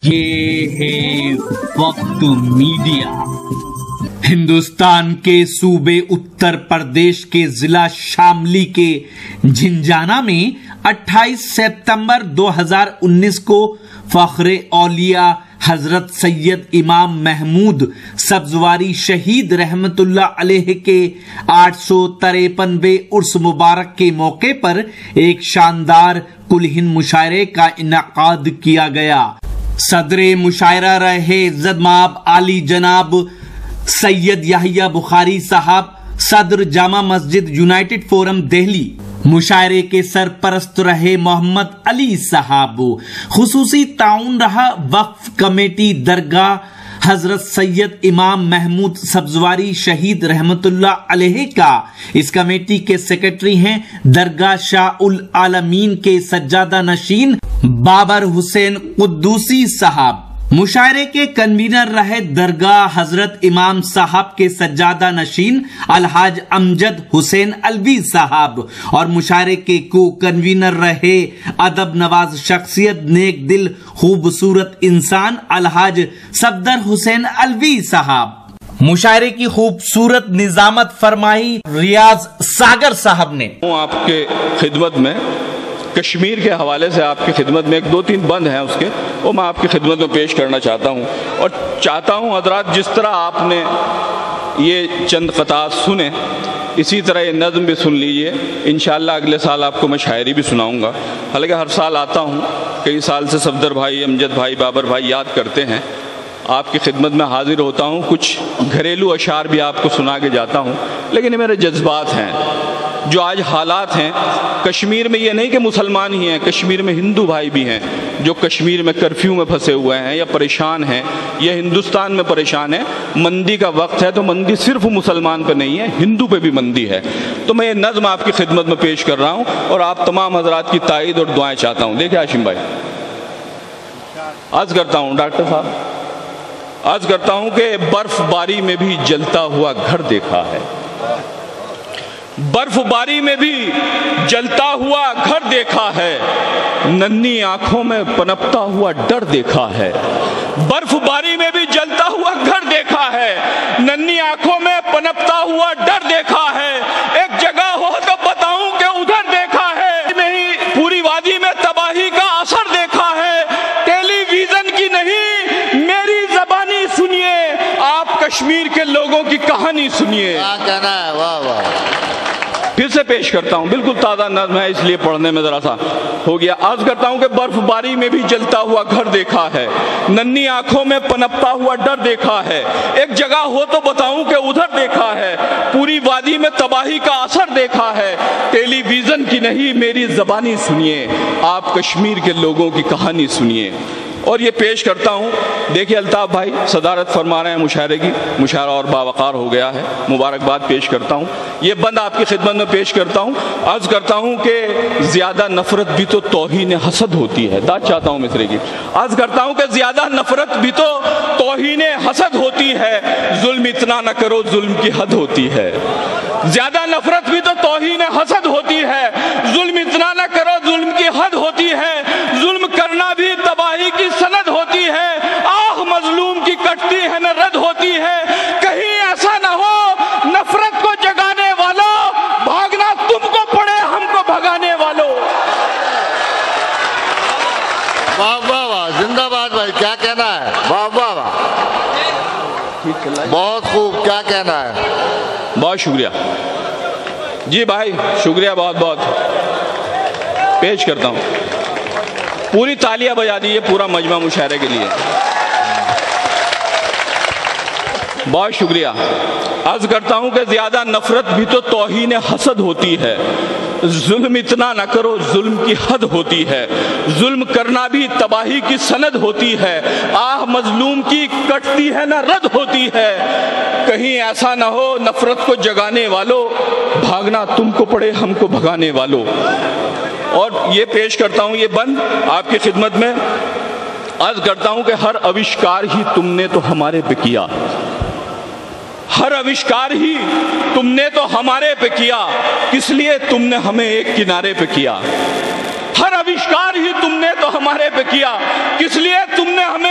یہ ہے وقت میڈیا۔ ہندوستان کے صوبے اتر پردیش کے ضلع شاملی کے جھنجھانا میں 28 ستمبر 2019 کو فخر اولیاء حضرت سید امام محمود سبزواری شہید رحمت اللہ علیہ کے 853ویں عرس مبارک کے موقع پر ایک شاندار کل ہند مشاعرے کا انعقاد کیا گیا۔ صدر مشاعرہ رہے عزت مآب عالی جناب سید یحییٰ بخاری صاحب، صدر جامع مسجد یونائٹڈ فورم دہلی۔ مشاعرے کے سرپرست رہے محمد علی صاحب۔ خصوصی تعاون رہا وقف کمیٹی درگاہ حضرت سید امام محمود سبزواری شہید رحمت اللہ علیہ کا۔ اس کمیٹی کے سیکرٹری ہیں درگاہ شاہ العالمین کے سجادہ نشین بابر حسین قدوسی صاحب۔ مشاعرے کے کنوینر رہے درگاہ حضرت امام صاحب کے سجادہ نشین الحاج امجد حسین الوی صاحب، اور مشاعرے کے کو کنوینر رہے ادب نواز شخصیت نیک دل خوبصورت انسان الحاج صفدر حسین الوی صاحب۔ مشاعرے کی خوبصورت نظامت فرمائی ریاض ساگر صاحب نے۔ آپ کے خدمت میں کشمیر کے حوالے سے آپ کی خدمت میں 2-3 بند ہیں اس کے، وہ میں آپ کی خدمت میں پیش کرنا چاہتا ہوں، اور چاہتا ہوں حضرات جس طرح آپ نے یہ چند قطعات سنے اسی طرح یہ نظم بھی سن لیجئے۔ انشاءاللہ اگلے سال آپ کو میں شاعری بھی سناؤں گا، حالانکہ ہر سال آتا ہوں، کئی سال سے صفدر بھائی، امجد بھائی، بابر بھائی یاد کرتے ہیں، آپ کی خدمت میں حاضر ہوتا ہوں، کچھ گھریلو اشعار بھی آپ کو سنا کے جاتا ہوں، لیکن یہ میرے جذبات ہیں۔ جو آج حالات ہیں کشمیر میں، یہ نہیں کہ مسلمان ہی ہیں، کشمیر میں ہندو بھائی بھی ہیں جو کشمیر میں کرفیو میں پھنسے ہوئے ہیں یا پریشان ہیں، یا ہندوستان میں پریشان ہیں۔ مندی کا وقت ہے تو مندی صرف مسلمان پہ نہیں ہے، ہندو پہ بھی مندی ہے۔ تو میں یہ نظم آپ کی خدمت میں پیش کر رہا ہوں اور آپ تمام حضرات کی تائید اور دعائیں چاہتا ہوں۔ دیکھیں ہاشم بھائی، عرض کرتا ہوں ڈاکٹر صاحب، عرض کرتا ہوں کہ برف باری میں بھی جلتا ہوا گھر دیکھا ہے، برف باری میں بھی جلتا ہوا گھر دیکھا ہے، ننھی آنکھوں میں پنپتا ہوا ڈر دیکھا ہے، برف باری میں بھی جلتا ہوا گھر دیکھا ہے، ننھی آنکھوں میں پنپتا ہوا ڈر دیکھا ہے، ایک جگہ ہو تو بتاؤں کہ ادھر دیکھا ہے، نہیں پوری وادی میں تباہی کا اثر دیکھا ہے، ٹیلی ویژن کی نہیں میری زبانی سنیے، آپ کشمیر کے لوگوں کی کہانی سنیے۔ کیا کہنا ہے، واہ واہ۔ پھر سے پیش کرتا ہوں، بالکل تازہ نظم ہے اس لیے پڑھنے میں ذرا سا ہو گیا۔ عرض کرتا ہوں کہ برف باری میں بھی جلتا ہوا گھر دیکھا ہے، ننھی آنکھوں میں پنپتا ہوا ڈر دیکھا ہے، ایک جگہ ہو تو بتاؤں کہ ادھر دیکھا ہے، پوری وادی میں تباہی کا اثر دیکھا ہے، ٹیلی ویژن کی نہیں میری زبانی سنیے، آپ کشمیر کے لوگوں کی کہانی سنیے۔ اور یہ پیش کرتا ہوں، دیکھیے الطاف بھائی صدارت فرما رہے ہیں مشاعرے کی، مشاعرہ اور باوقار ہو گیا ہے، مبارکباد پیش کرتا ہوں۔ یہ بند آپ کی خدمت میں پیش کرتا ہوں، عرض کرتا ہوں کہ زیادہ نفرت بھی تو توہین حسد ہوتی ہے، داد چاہتا ہوں مصرے کی، عرض کرتا ہوں کہ زیادہ نفرت بھی تو توہین حسد ہوتی ہے، ظلم اتنا نہ کرو ظلم کی حد ہوتی ہے، زیادہ نفرت بھی تو توہین حسد ہوتی ہے، ظلم اتنا نہ کرو ظلم کی حد ہوتی ہے، ظلم کرنا بھی تباہی کی سند ہوتی ہے، آہ مظلوم کی کٹتی ہے نہ رد ہوتی ہے، کہیں ایسا نہ ہو نفرت کو جگانے والوں بھاگنا تم کو پڑے ہم کو بھگانے والوں۔ واہ واہ واہ، زندہ باد بھائی، کیا کہنا ہے، واہ واہ واہ، بہت خوب، کیا کہنا ہے۔ بہت شکریہ جی بھائی، شکریہ بہت بہت۔ پیش کرتا ہوں، پوری تالیاں بجا دیجیے پورا مجمع مشاعرے کے لیے، بہت شکریہ۔ عرض کرتا ہوں کہ زیادہ نفرت بھی تو توہین حسد ہوتی ہے، ظلم اتنا نہ کرو ظلم کی حد ہوتی ہے، ظلم کرنا بھی تباہی کی سند ہوتی ہے، آہ مظلوم کی کٹتی ہے نہ رد ہوتی ہے، کہیں ایسا نہ ہو نفرت کو جگانے والوں بھاگنا تم کو پڑے ہم کو بھگانے والوں۔ اور یہ پیش کرتا ہوں، یہ بند آپ کی خدمت میں، عرض کرتا ہوں کہ ہر آوشکار ہی تم نے تو ہمارے پہ کیا، ہر آوشکار ہی تم نے تو ہمارے پہ کیا، کس لیے تم نے ہمیں ایک کنارے پہ کیا، ہر آوشکار ہی تم نے تو ہمارے پہ کیا، کس لیے تم نے ہمیں